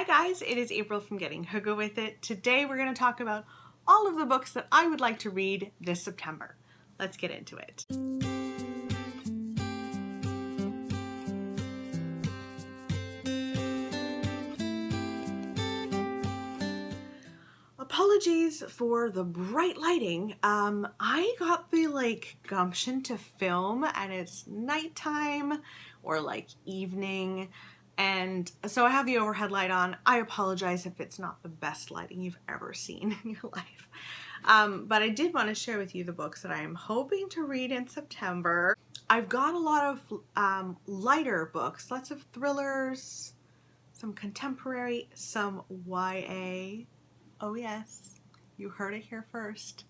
Hi guys, it is April from Getting Hygge With It. Today we're going to talk about all of the books that I would like to read this September. Let's get into it. Apologies for the bright lighting. I got the gumption to film and it's nighttime or evening. And so I have the overhead light on. I apologize if it's not the best lighting you've ever seen in your life. But I did want to share with you the books that I'm hoping to read in September. I've got a lot of lighter books, lots of thrillers, some contemporary, some YA. Oh yes, you heard it here first.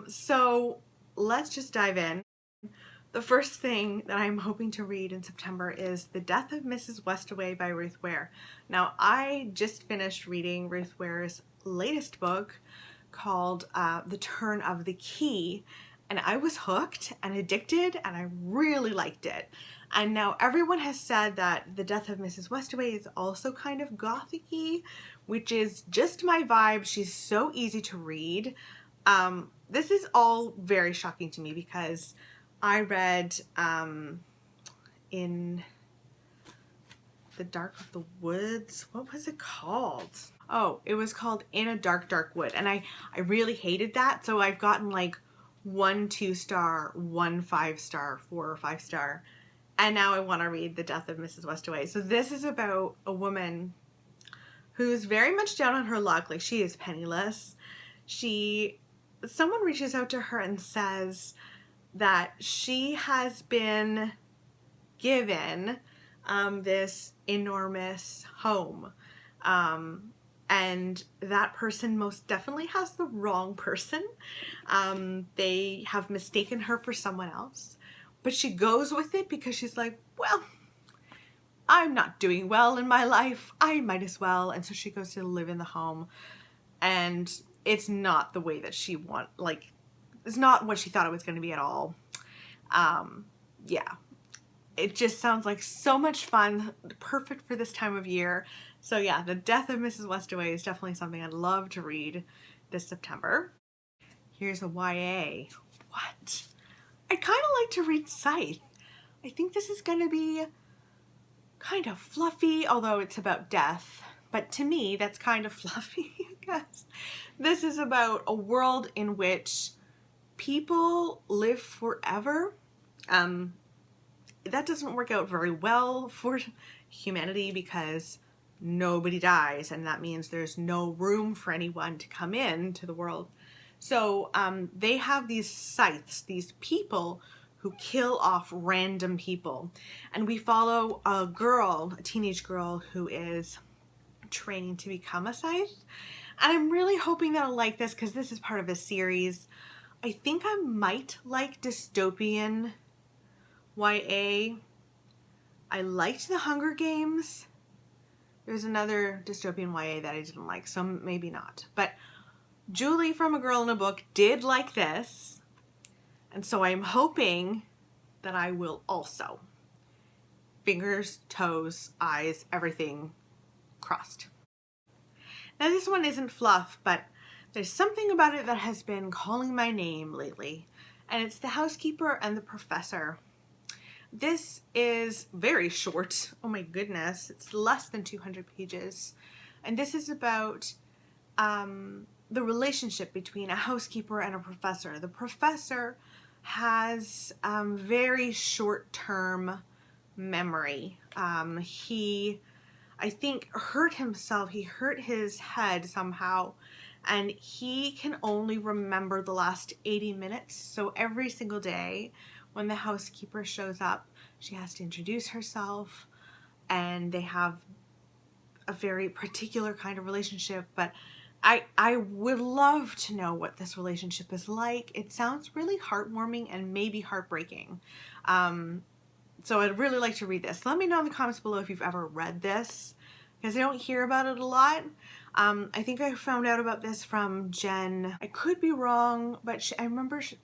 So let's just dive in. The first thing that I'm hoping to read in September is The Death of Mrs Westaway by Ruth Ware. Now, I just finished reading Ruth Ware's latest book called The Turn of the Key, and I was hooked and addicted, and I really liked it. And now everyone has said that The Death of Mrs Westaway is also kind of gothic-y, which is just my vibe. She's so easy to read. This is all very shocking to me because I read in the Dark of the Woods. What was it called? Oh, it was called In a Dark, Dark Wood. And I really hated that. So I've gotten 1 2-star, 1 5-star, 4 or 5-star. And now I want to read The Death of Mrs Westaway. So this is about a woman who's very much down on her luck. She is penniless. Someone reaches out to her and says that she has been given this enormous home. And that person most definitely has the wrong person. They have mistaken her for someone else. But she goes with it because she's like, well, I'm not doing well in my life. I might as well. And so she goes to live in the home. And it's not the way that she it's not what she thought it was going to be at all. Yeah. It just sounds like so much fun. Perfect for this time of year. So yeah, The Death of Mrs Westaway is definitely something I'd love to read this September. Here's a YA. What? I'd kind of like to read SCYTHE. I think this is going to be kind of fluffy, although it's about death. But to me, that's kind of fluffy, I guess. This is about a world in which people live forever. That doesn't work out very well for humanity because nobody dies, and that means there's no room for anyone to come in to the world. So they have these scythes, these people who kill off random people. And we follow a girl, a teenage girl, who is training to become a scythe. And I'm really hoping that I'll like this because this is part of a series. I think I might like dystopian YA. I liked The Hunger Games. There's another dystopian YA that I didn't like, so maybe not. But Julie from A Girl in a Book did like this, and so I'm hoping that I will also. Fingers, toes, eyes, everything crossed. Now this one isn't fluff, but there's something about it that has been calling my name lately, and it's The Housekeeper and the Professor. This is very short. Oh my goodness, it's less than 200 pages. And this is about the relationship between a housekeeper and a professor. The professor has very short-term memory. He, I think, hurt himself. He hurt his head somehow, and he can only remember the last 80 minutes. So every single day when the housekeeper shows up, she has to introduce herself, and they have a very particular kind of relationship. But I would love to know what this relationship is like. It sounds really heartwarming and maybe heartbreaking. So I'd really like to read this. Let me know in the comments below if you've ever read this, because I don't hear about it a lot. I think I found out about this from Jen. I could be wrong, but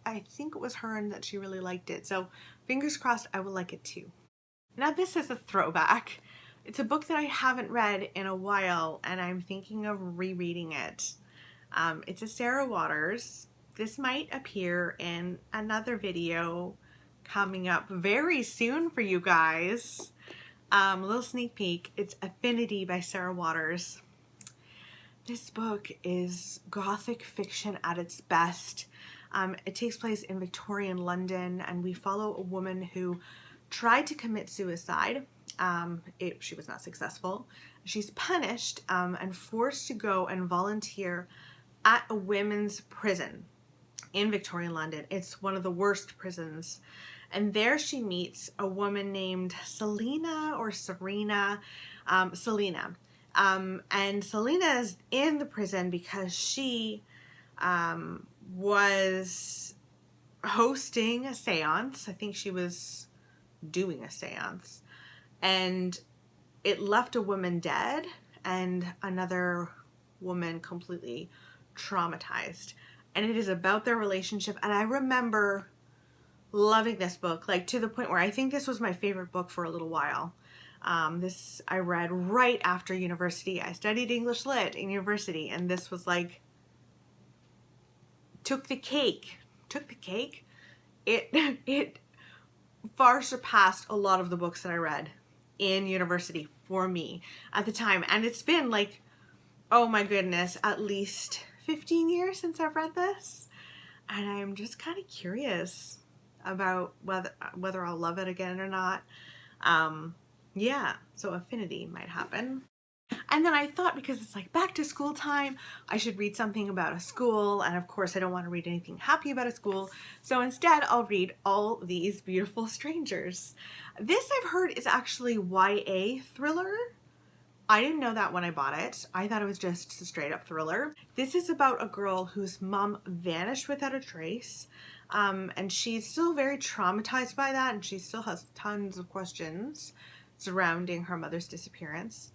I think it was her and that she really liked it. So fingers crossed I will like it too. Now this is a throwback. It's a book that I haven't read in a while, and I'm thinking of rereading it. It's a Sarah Waters. This might appear in another video coming up very soon for you guys. A little sneak peek. It's Affinity by Sarah Waters. This book is gothic fiction at its best. It takes place in Victorian London, and we follow a woman who tried to commit suicide. She was not successful. She's punished and forced to go and volunteer at a women's prison in Victorian London. It's one of the worst prisons. And there she meets a woman named Selena or Serena, Selena. And Selena is in the prison because she was hosting a seance. I think she was doing a seance. And it left a woman dead and another woman completely traumatized. And it is about their relationship. And I remember loving this book, like to the point where I think this was my favorite book for a little while. This I read right after university. I studied English Lit in university, and this was like, took the cake. It far surpassed a lot of the books that I read in university for me at the time. And it's been like, oh my goodness, at least 15 years since I've read this. And I'm just kind of curious about whether I'll love it again or not. Yeah, so Affinity might happen. And then I thought, because it's like back to school time, I should read something about a school. And of course I don't want to read anything happy about a school. So instead I'll read All These Beautiful Strangers. This I've heard is actually YA thriller. I didn't know that when I bought it. I thought it was just a straight up thriller. This is about a girl whose mom vanished without a trace. And she's still very traumatized by that, and she still has tons of questions surrounding her mother's disappearance.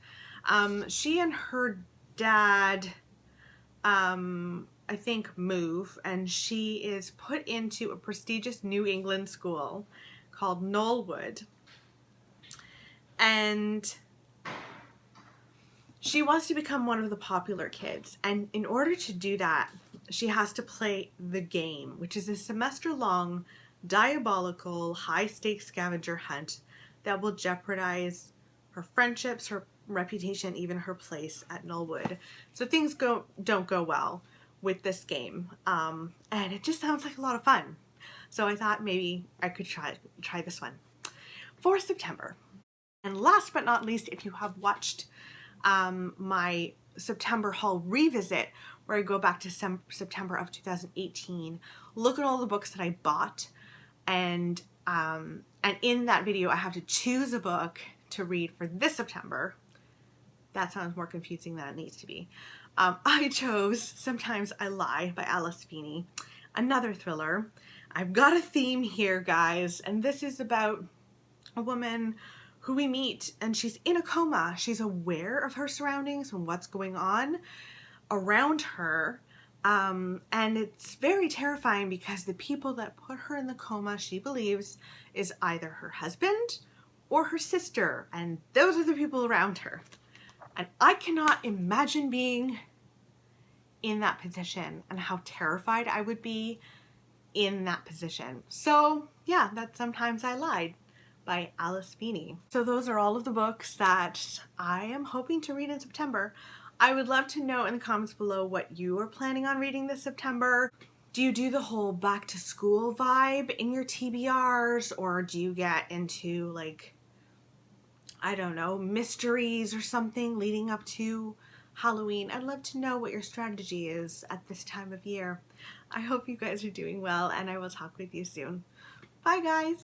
She and her dad, I think, move, and she is put into a prestigious New England school called Knollwood. And she wants to become one of the popular kids. And in order to do that, she has to play The Game, which is a semester-long, diabolical, high-stakes scavenger hunt that will jeopardize her friendships, her reputation, even her place at Knollwood. So things don't go well with this game. And it just sounds like a lot of fun. So I thought maybe I could try this one for September. And last but not least, if you have watched my September haul revisit, where I go back to September of 2018, look at all the books that I bought, and in that video I have to choose a book to read for this September. That sounds more confusing than it needs to be. I chose Sometimes I Lie by Alice Feeney, another thriller. I've got a theme here, guys, and this is about a woman who we meet, and she's in a coma. She's aware of her surroundings and what's going on around her, and it's very terrifying because the people that put her in the coma, she believes, is either her husband or her sister, and those are the people around her. And I cannot imagine being in that position and how terrified I would be in that position. So yeah, that's Sometimes I Lied by Alice Feeney. So those are all of the books that I am hoping to read in September. I would love to know in the comments below what you are planning on reading this September. Do you do the whole back to school vibe in your TBRs, or do you get into, like, I don't know, mysteries or something leading up to Halloween? I'd love to know what your strategy is at this time of year. I hope you guys are doing well, and I will talk with you soon. Bye, guys.